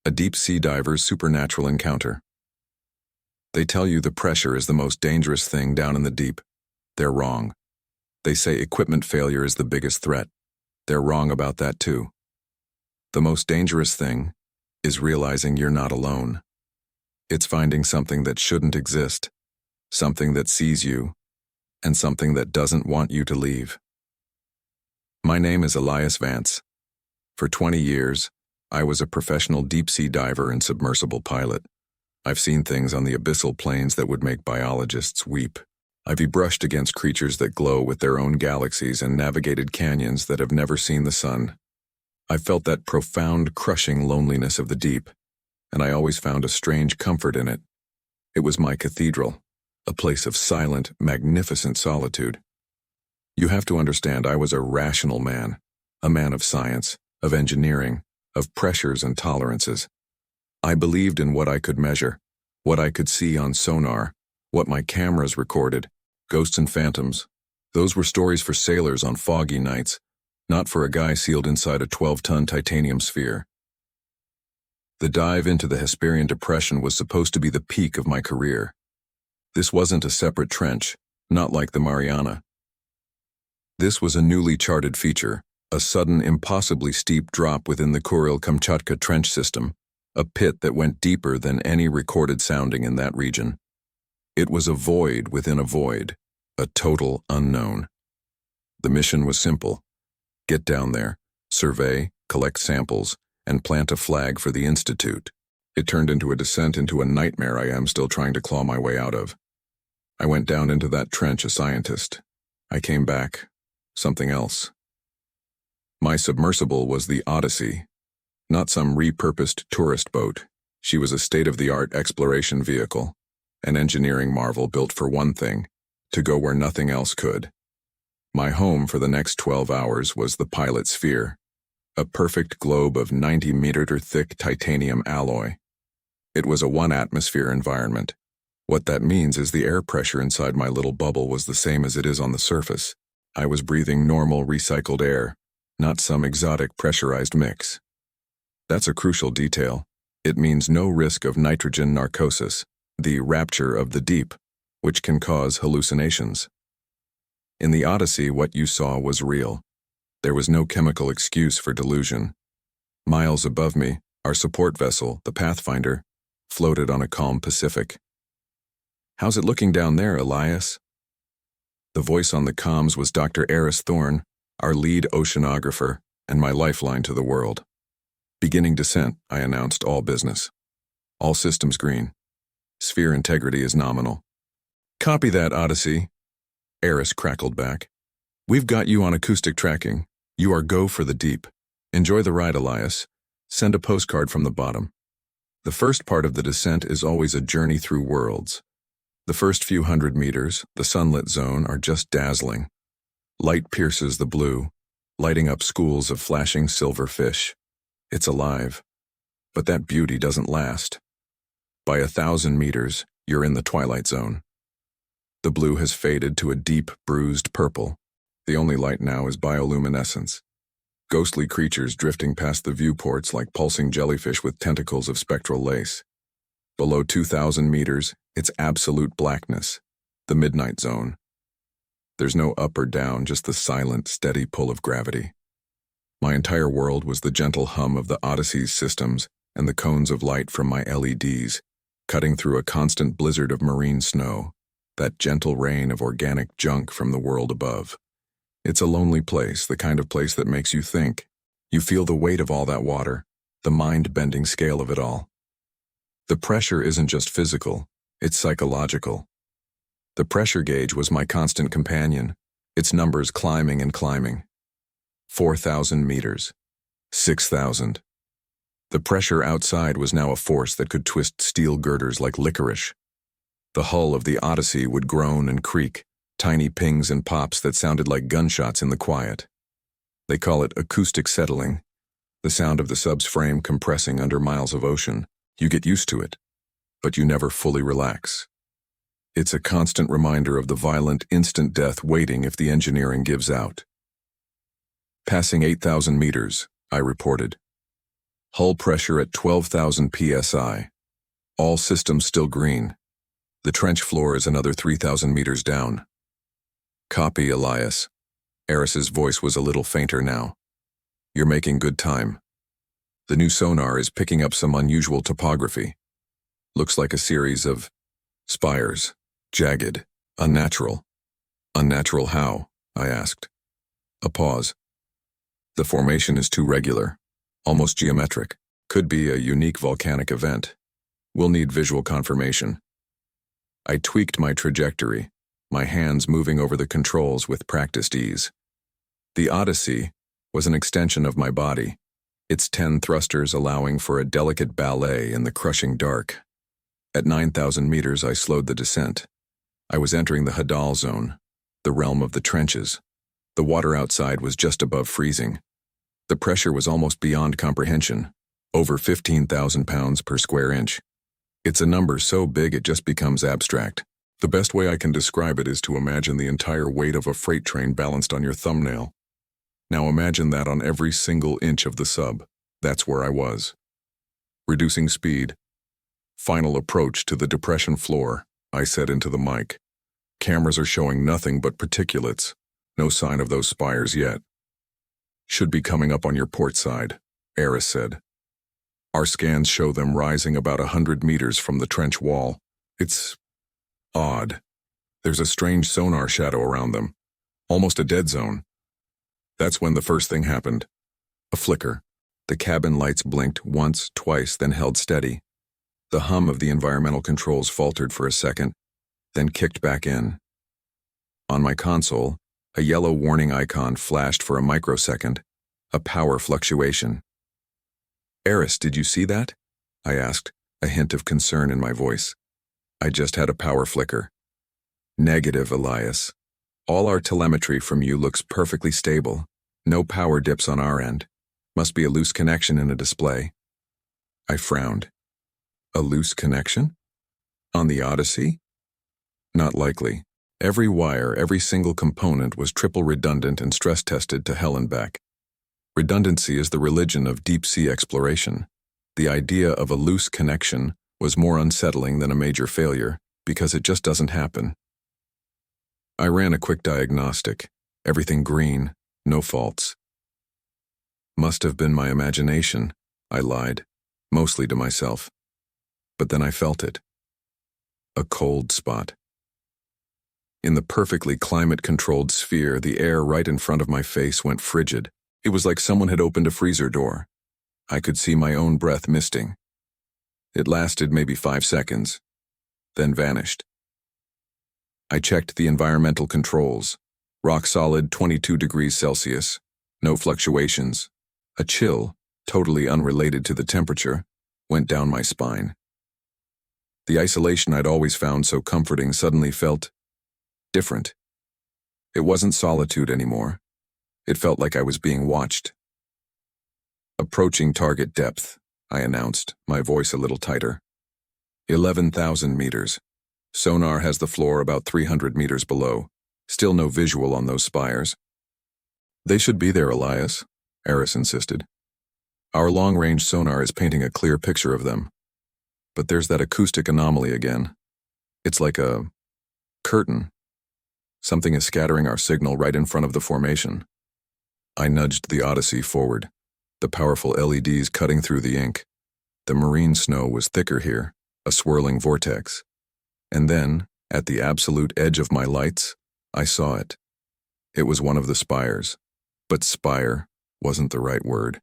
A deep-sea diver's supernatural encounter. They tell you the pressure is the most dangerous thing down in the deep. They're wrong. They say equipment failure is the biggest threat. They're wrong about that too. The most dangerous thing is realizing you're not alone. It's finding something that shouldn't exist, something that sees you, and something that doesn't want you to leave. My name is Elias Vance. For 20 years, I was a professional deep-sea diver and submersible pilot. I've seen things on the abyssal plains that would make biologists weep. I've brushed against creatures that glow with their own galaxies and navigated canyons that have never seen the sun. I've felt that profound, crushing loneliness of the deep, and I always found a strange comfort in it. It was my cathedral, a place of silent, magnificent solitude. You have to understand, I was a rational man, a man of science, of engineering, of pressures and tolerances. I believed in what I could measure, what I could see on sonar, what my cameras recorded. Ghosts and phantoms, those were stories for sailors on foggy nights, not for a guy sealed inside a 12-ton titanium sphere. The dive into the Hesperian Depression was supposed to be the peak of my career. This wasn't a separate trench, not like the Mariana. This was a newly charted feature, a sudden, impossibly steep drop within the Kuril-Kamchatka trench system, a pit that went deeper than any recorded sounding in that region. It was a void within a void, a total unknown. The mission was simple. Get down there, survey, collect samples, and plant a flag for the Institute. It turned into a descent into a nightmare I am still trying to claw my way out of. I went down into that trench a scientist. I came back, something else. My submersible was the Odyssey, not some repurposed tourist boat. She was a state-of-the-art exploration vehicle, an engineering marvel built for one thing, to go where nothing else could. My home for the next 12 hours was the pilot sphere, a perfect globe of 90-meter thick titanium alloy. It was a one-atmosphere environment. What that means is the air pressure inside my little bubble was the same as it is on the surface. I was breathing normal recycled air, not some exotic pressurized mix. That's a crucial detail. It means no risk of nitrogen narcosis, the rapture of the deep, which can cause hallucinations. In the Odyssey, what you saw was real. There was no chemical excuse for delusion. Miles above me, our support vessel, the Pathfinder, floated on a calm Pacific. "How's it looking down there, Elias?" The voice on the comms was Dr. Eris Thorne, our lead oceanographer, and my lifeline to the world. "Beginning descent," I announced, all business. "All systems green. Sphere integrity is nominal." "Copy that, Odyssey," Eris crackled back. "We've got you on acoustic tracking. You are go for the deep. Enjoy the ride, Elias. Send a postcard from the bottom." The first part of the descent is always a journey through worlds. The first few hundred meters, the sunlit zone, are just dazzling. Light pierces the blue, lighting up schools of flashing silver fish. It's alive. But that beauty doesn't last. By 1,000 meters, you're in the Twilight zone. The blue has faded to a deep, bruised purple. The only light now is bioluminescence. Ghostly creatures drifting past the viewports like pulsing jellyfish with tentacles of spectral lace. Below 2,000 meters, it's absolute blackness, the midnight zone. There's no up or down, just the silent, steady pull of gravity. My entire world was the gentle hum of the Odyssey's systems and the cones of light from my LEDs, cutting through a constant blizzard of marine snow, that gentle rain of organic junk from the world above. It's a lonely place, the kind of place that makes you think. You feel the weight of all that water, the mind-bending scale of it all. The pressure isn't just physical, it's psychological. The pressure gauge was my constant companion, its numbers climbing and climbing. 4,000 meters. 6,000. The pressure outside was now a force that could twist steel girders like licorice. The hull of the Odyssey would groan and creak, tiny pings and pops that sounded like gunshots in the quiet. They call it acoustic settling, the sound of the sub's frame compressing under miles of ocean. You get used to it, but you never fully relax. It's a constant reminder of the violent, instant death waiting if the engineering gives out. "Passing 8,000 meters, I reported. Hull pressure at 12,000 psi. All systems still green. The trench floor is another 3,000 meters down. Copy, Elias. Eris's voice was a little fainter now. You're making good time. The new sonar is picking up some unusual topography. Looks like a series of spires, jagged, unnatural. Unnatural how? I asked. A pause. The formation is too regular, almost geometric. Could be a unique volcanic event. We'll need visual confirmation. I tweaked my trajectory, my hands moving over the controls with practiced ease. The Odyssey was an extension of my body, its 10 thrusters allowing for a delicate ballet in the crushing dark. At 9,000 meters, I slowed the descent. I was entering the Hadal zone, the realm of the trenches. The water outside was just above freezing. The pressure was almost beyond comprehension, over 15,000 pounds per square inch. It's a number so big it just becomes abstract. The best way I can describe it is to imagine the entire weight of a freight train balanced on your thumbnail. Now imagine that on every single inch of the sub. That's where I was. Reducing speed. Final approach to the depression floor, I said into the mic. Cameras are showing nothing but particulates. No sign of those spires yet. Should be coming up on your port side, Eris said. Our scans show them rising about 100 meters from the trench wall. It's odd. There's a strange sonar shadow around them. Almost a dead zone. That's when the first thing happened. A flicker. The cabin lights blinked once, twice, then held steady. The hum of the environmental controls faltered for a second, then kicked back in. On my console, a yellow warning icon flashed for a microsecond, a power fluctuation. Eris, did you see that? I asked, a hint of concern in my voice. I just had a power flicker. Negative, Elias. All our telemetry from you looks perfectly stable. No power dips on our end. Must be a loose connection in a display. I frowned. A loose connection? On the Odyssey? Not likely. Every wire, every single component was triple redundant and stress-tested to hell and back. Redundancy is the religion of deep-sea exploration. The idea of a loose connection was more unsettling than a major failure, because it just doesn't happen. I ran a quick diagnostic. Everything green, no faults. Must have been my imagination, I lied, mostly to myself. But then I felt it. A cold spot. In the perfectly climate-controlled sphere, the air right in front of my face went frigid. It was like someone had opened a freezer door. I could see my own breath misting. It lasted maybe 5 seconds, then vanished. I checked the environmental controls. Rock solid 22 degrees Celsius, no fluctuations. A chill, totally unrelated to the temperature, went down my spine. The isolation I'd always found so comforting suddenly felt different. It wasn't solitude anymore. It felt like I was being watched. Approaching target depth, I announced, my voice a little tighter. 11,000 meters. Sonar has the floor about 300 meters below. Still no visual on those spires. They should be there, Elias, Eris insisted. Our long-range sonar is painting a clear picture of them. But there's that acoustic anomaly again. It's like a curtain. Something is scattering our signal right in front of the formation. I nudged the Odyssey forward, the powerful LEDs cutting through the ink. The marine snow was thicker here, a swirling vortex. And then, at the absolute edge of my lights, I saw it. It was one of the spires. But spire wasn't the right word.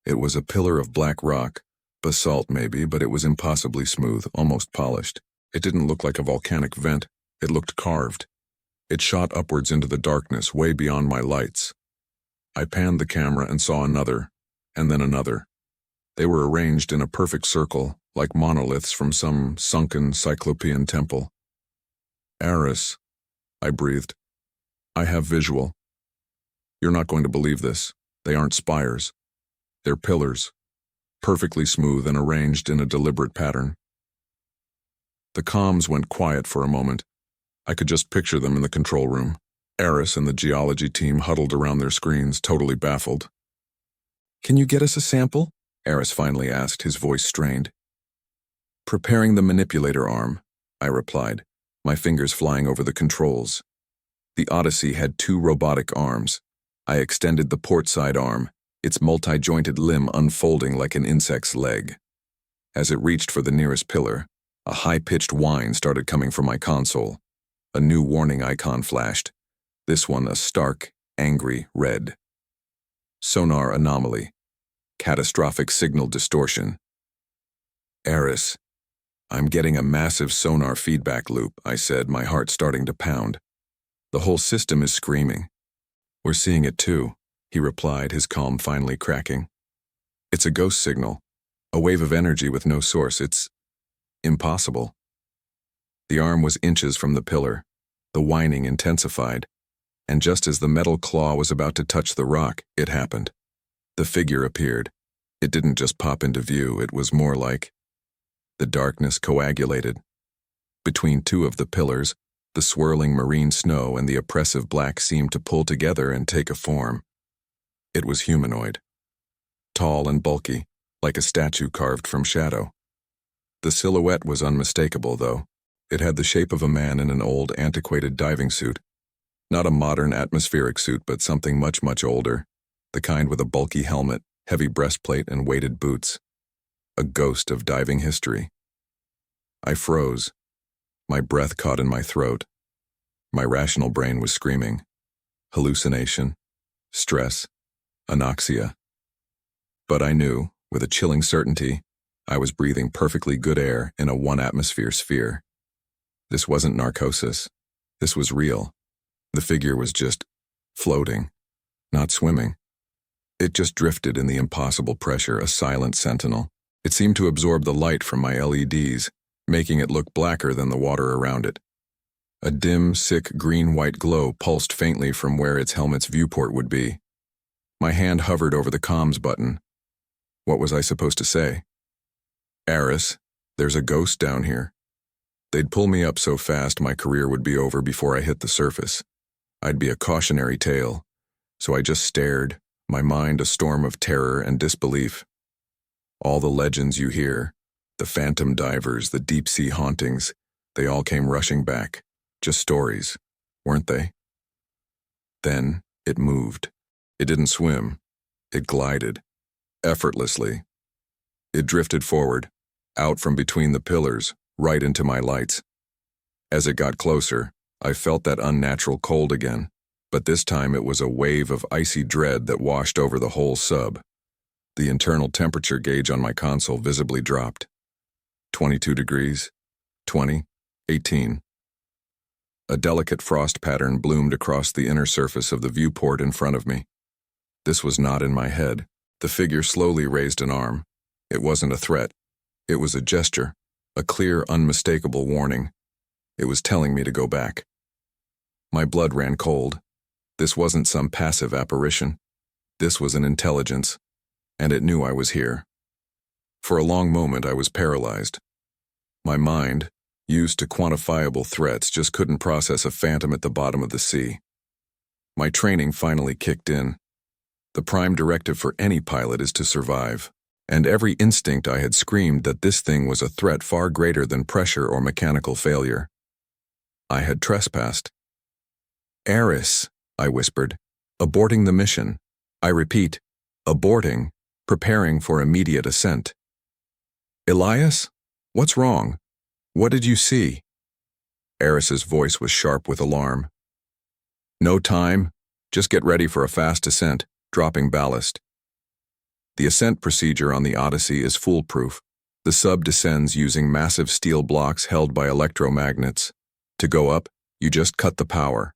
It was a pillar of black rock, basalt maybe, but it was impossibly smooth, almost polished. It didn't look like a volcanic vent. It looked carved. It shot upwards into the darkness, way beyond my lights. I panned the camera and saw another, and then another. They were arranged in a perfect circle, like monoliths from some sunken Cyclopean temple. Eris, I breathed. I have visual. You're not going to believe this. They aren't spires. They're pillars, perfectly smooth and arranged in a deliberate pattern. The comms went quiet for a moment. I could just picture them in the control room. Eris and the geology team huddled around their screens, totally baffled. Can you get us a sample? Eris finally asked, his voice strained. Preparing the manipulator arm, I replied, my fingers flying over the controls. The Odyssey had 2 robotic arms. I extended the port side arm, its multi-jointed limb unfolding like an insect's leg. As it reached for the nearest pillar, a high-pitched whine started coming from my console. A new warning icon flashed, this one a stark, angry red. Sonar anomaly. Catastrophic signal distortion. Eris, I'm getting a massive sonar feedback loop, I said, my heart starting to pound. The whole system is screaming. We're seeing it too, he replied, his calm finally cracking. It's a ghost signal, a wave of energy with no source. It's impossible. The arm was inches from the pillar. The whining intensified, and just as the metal claw was about to touch the rock, it happened. The figure appeared. It didn't just pop into view, it was more like the darkness coagulated. Between 2 of the pillars, the swirling marine snow and the oppressive black seemed to pull together and take a form. It was humanoid. Tall and bulky, like a statue carved from shadow. The silhouette was unmistakable, though. It had the shape of a man in an old, antiquated diving suit. Not a modern atmospheric suit, but something much, much older. The kind with a bulky helmet, heavy breastplate, and weighted boots. A ghost of diving history. I froze. My breath caught in my throat. My rational brain was screaming. Hallucination. Stress. Anoxia. But I knew, with a chilling certainty, I was breathing perfectly good air in a 1-atmosphere sphere. This wasn't narcosis. This was real. The figure was just floating, not swimming. It just drifted in the impossible pressure, a silent sentinel. It seemed to absorb the light from my LEDs, making it look blacker than the water around it. A dim, sick green-white glow pulsed faintly from where its helmet's viewport would be. My hand hovered over the comms button. What was I supposed to say? Eris, there's a ghost down here. They'd pull me up so fast my career would be over before I hit the surface. I'd be a cautionary tale. So I just stared, my mind a storm of terror and disbelief. All the legends you hear, the phantom divers, the deep-sea hauntings, they all came rushing back. Just stories, weren't they? Then it moved. It didn't swim. It glided. Effortlessly. It drifted forward, out from between the pillars, right into my lights. As it got closer, I felt that unnatural cold again, but this time it was a wave of icy dread that washed over the whole sub. The internal temperature gauge on my console visibly dropped. 22 degrees, 20, 18. A delicate frost pattern bloomed across the inner surface of the viewport in front of me. This was not in my head. The figure slowly raised an arm. It wasn't a threat. It was a gesture, a clear, unmistakable warning. It was telling me to go back. My blood ran cold. This wasn't some passive apparition. This was an intelligence, and it knew I was here. For a long moment I was paralyzed. My mind, used to quantifiable threats, just couldn't process a phantom at the bottom of the sea. My training finally kicked in. The prime directive for any pilot is to survive, and every instinct I had screamed that this thing was a threat far greater than pressure or mechanical failure. I had trespassed. Eris, I whispered, aborting the mission. I repeat, aborting, preparing for immediate ascent. Elias? What's wrong? What did you see? Eris's voice was sharp with alarm. No time. Just get ready for a fast ascent, dropping ballast. The ascent procedure on the Odyssey is foolproof. The sub descends using massive steel blocks held by electromagnets. To go up, you just cut the power.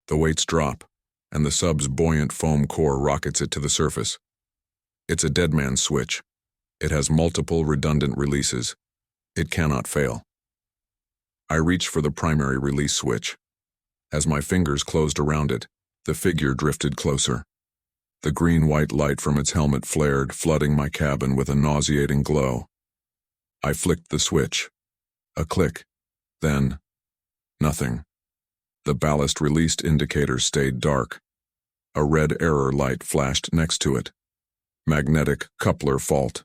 The weights drop, and the sub's buoyant foam core rockets it to the surface. It's a dead man's switch. It has multiple redundant releases. It cannot fail. I reached for the primary release switch. As my fingers closed around it, the figure drifted closer. The green-white light from its helmet flared, flooding my cabin with a nauseating glow. I flicked the switch. A click. Then, nothing. The ballast released indicator stayed dark. A red error light flashed next to it. Magnetic coupler fault.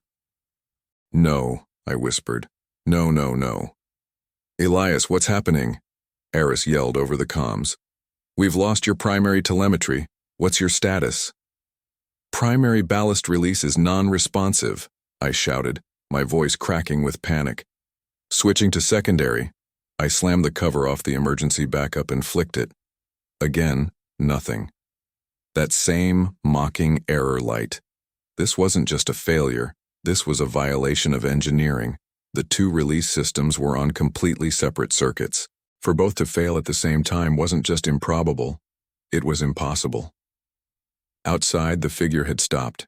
No, I whispered. No, no, no. Elias, what's happening? Eris yelled over the comms. We've lost your primary telemetry. What's your status? Primary ballast release is non-responsive, I shouted, my voice cracking with panic. Switching to secondary, I slammed the cover off the emergency backup and flicked it. Again, nothing. That same mocking error light. This wasn't just a failure, this was a violation of engineering. The two release systems were on completely separate circuits. For both to fail at the same time wasn't just improbable, it was impossible. Outside, the figure had stopped.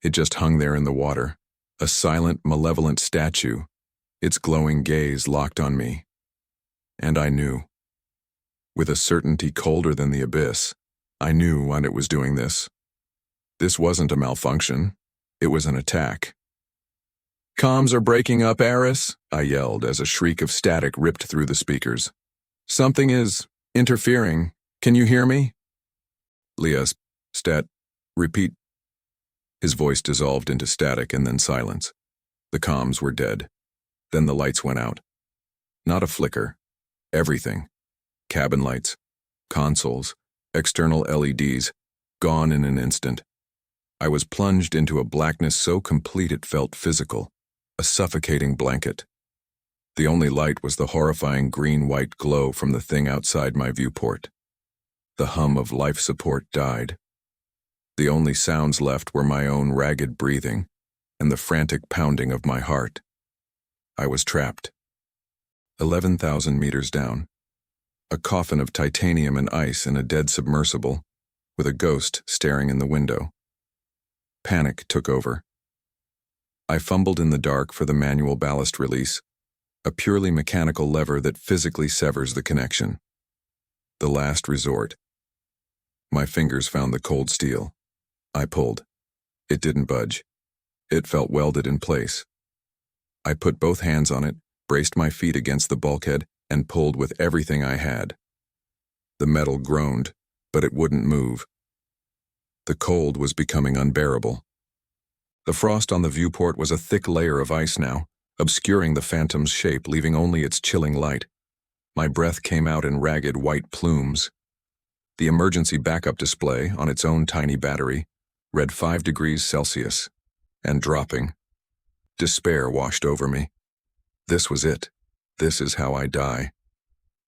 It just hung there in the water, a silent, malevolent statue, its glowing gaze locked on me. And I knew. With a certainty colder than the abyss, I knew when it was doing this. This wasn't a malfunction, it was an attack. Comms are breaking up, Eris, I yelled as a shriek of static ripped through the speakers. Something is interfering. Can you hear me? Lias, repeat. His voice dissolved into static and then silence. The comms were dead. Then the lights went out. Not a flicker. Everything. Cabin lights, consoles, external LEDs, gone in an instant. I was plunged into a blackness so complete it felt physical, a suffocating blanket. The only light was the horrifying green-white glow from the thing outside my viewport. The hum of life support died. The only sounds left were my own ragged breathing and the frantic pounding of my heart. I was trapped. 11,000 meters down. A coffin of titanium and ice in a dead submersible, with a ghost staring in the window. Panic took over. I fumbled in the dark for the manual ballast release, a purely mechanical lever that physically severs the connection. The last resort. My fingers found the cold steel. I pulled. It didn't budge. It felt welded in place. I put both hands on it, braced my feet against the bulkhead, and pulled with everything I had. The metal groaned, but it wouldn't move. The cold was becoming unbearable. The frost on the viewport was a thick layer of ice now, obscuring the phantom's shape, leaving only its chilling light. My breath came out in ragged white plumes. The emergency backup display, on its own tiny battery, read 5 degrees Celsius, and dropping. Despair washed over me. This was it. This is how I die.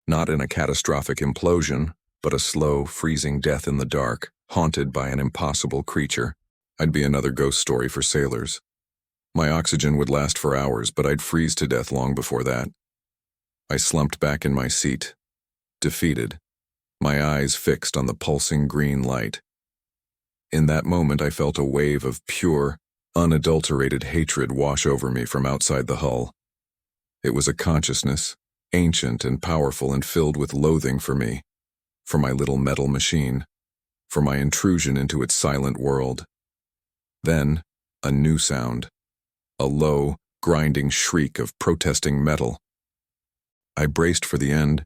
Not in a catastrophic implosion, but a slow, freezing death in the dark, haunted by an impossible creature. I'd be another ghost story for sailors. My oxygen would last for hours, but I'd freeze to death long before that. I slumped back in my seat, defeated, my eyes fixed on the pulsing green light. In that moment, I felt a wave of pure, unadulterated hatred wash over me from outside the hull. It was a consciousness, ancient and powerful and filled with loathing for me, for my little metal machine, for my intrusion into its silent world. Then, a new sound, a low, grinding shriek of protesting metal. I braced for the end,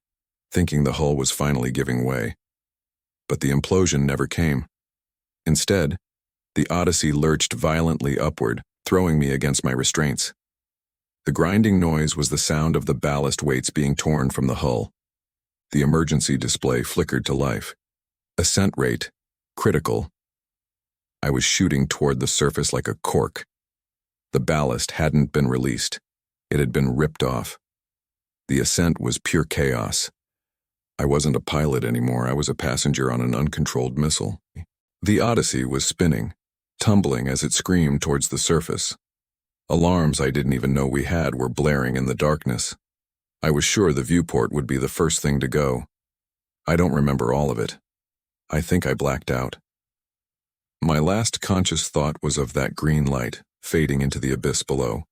thinking the hull was finally giving way. But the implosion never came. Instead, the Odyssey lurched violently upward, throwing me against my restraints. The grinding noise was the sound of the ballast weights being torn from the hull. The emergency display flickered to life. Ascent rate, critical. I was shooting toward the surface like a cork. The ballast hadn't been released. It had been ripped off. The ascent was pure chaos. I wasn't a pilot anymore. I was a passenger on an uncontrolled missile. The Odyssey was spinning, tumbling as it screamed towards the surface. Alarms I didn't even know we had were blaring in the darkness. I was sure the viewport would be the first thing to go. I don't remember all of it. I think I blacked out. My last conscious thought was of that green light fading into the abyss below.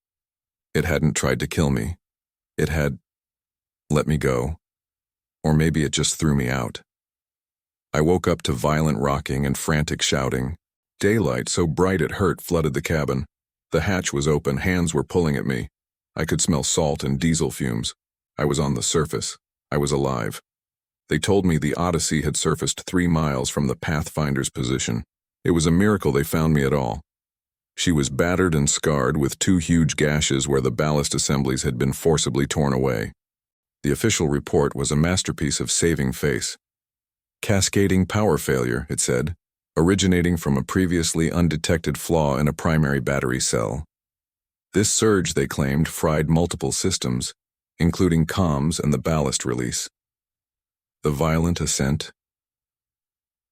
It hadn't tried to kill me. It had let me go. Or maybe it just threw me out. I woke up to violent rocking and frantic shouting. Daylight so bright it hurt flooded the cabin. The hatch was open, hands were pulling at me. I could smell salt and diesel fumes. I was on the surface. I was alive. They told me the Odyssey had surfaced 3 miles from the Pathfinder's position. It was a miracle they found me at all. She was battered and scarred with 2 huge gashes where the ballast assemblies had been forcibly torn away. The official report was a masterpiece of saving face. Cascading power failure, it said, originating from a previously undetected flaw in a primary battery cell. This surge, they claimed, fried multiple systems, including comms and the ballast release. The violent ascent.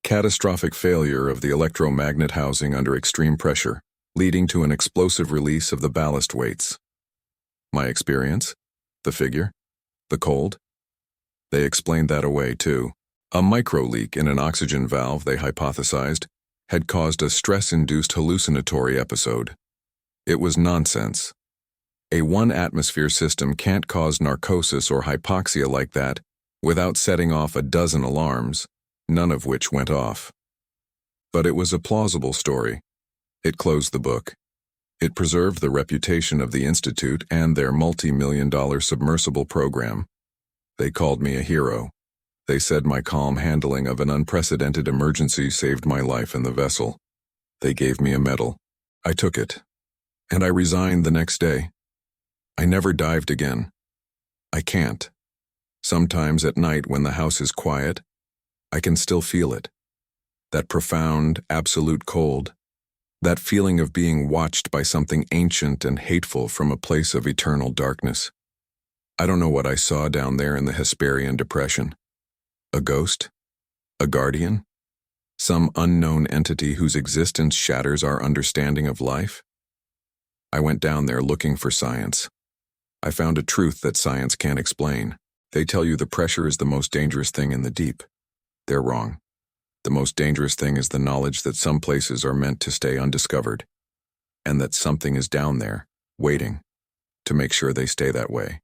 Catastrophic failure of the electromagnet housing under extreme pressure, leading to an explosive release of the ballast weights. My experience? The figure? The cold? They explained that away, too. A micro-leak in an oxygen valve, they hypothesized, had caused a stress-induced hallucinatory episode. It was nonsense. A 1-atmosphere system can't cause narcosis or hypoxia like that without setting off a dozen alarms, none of which went off. But it was a plausible story. It closed the book. It preserved the reputation of the Institute and their multi-million-dollar submersible program. They called me a hero. They said my calm handling of an unprecedented emergency saved my life in the vessel. They gave me a medal. I took it. And I resigned the next day. I never dived again. I can't. Sometimes at night when the house is quiet, I can still feel it. That profound, absolute cold. That feeling of being watched by something ancient and hateful from a place of eternal darkness. I don't know what I saw down there in the Hesperian depression. A ghost? A guardian? Some unknown entity whose existence shatters our understanding of life? I went down there looking for science. I found a truth that science can't explain. They tell you the pressure is the most dangerous thing in the deep. They're wrong. The most dangerous thing is the knowledge that some places are meant to stay undiscovered, and that something is down there, waiting, to make sure they stay that way.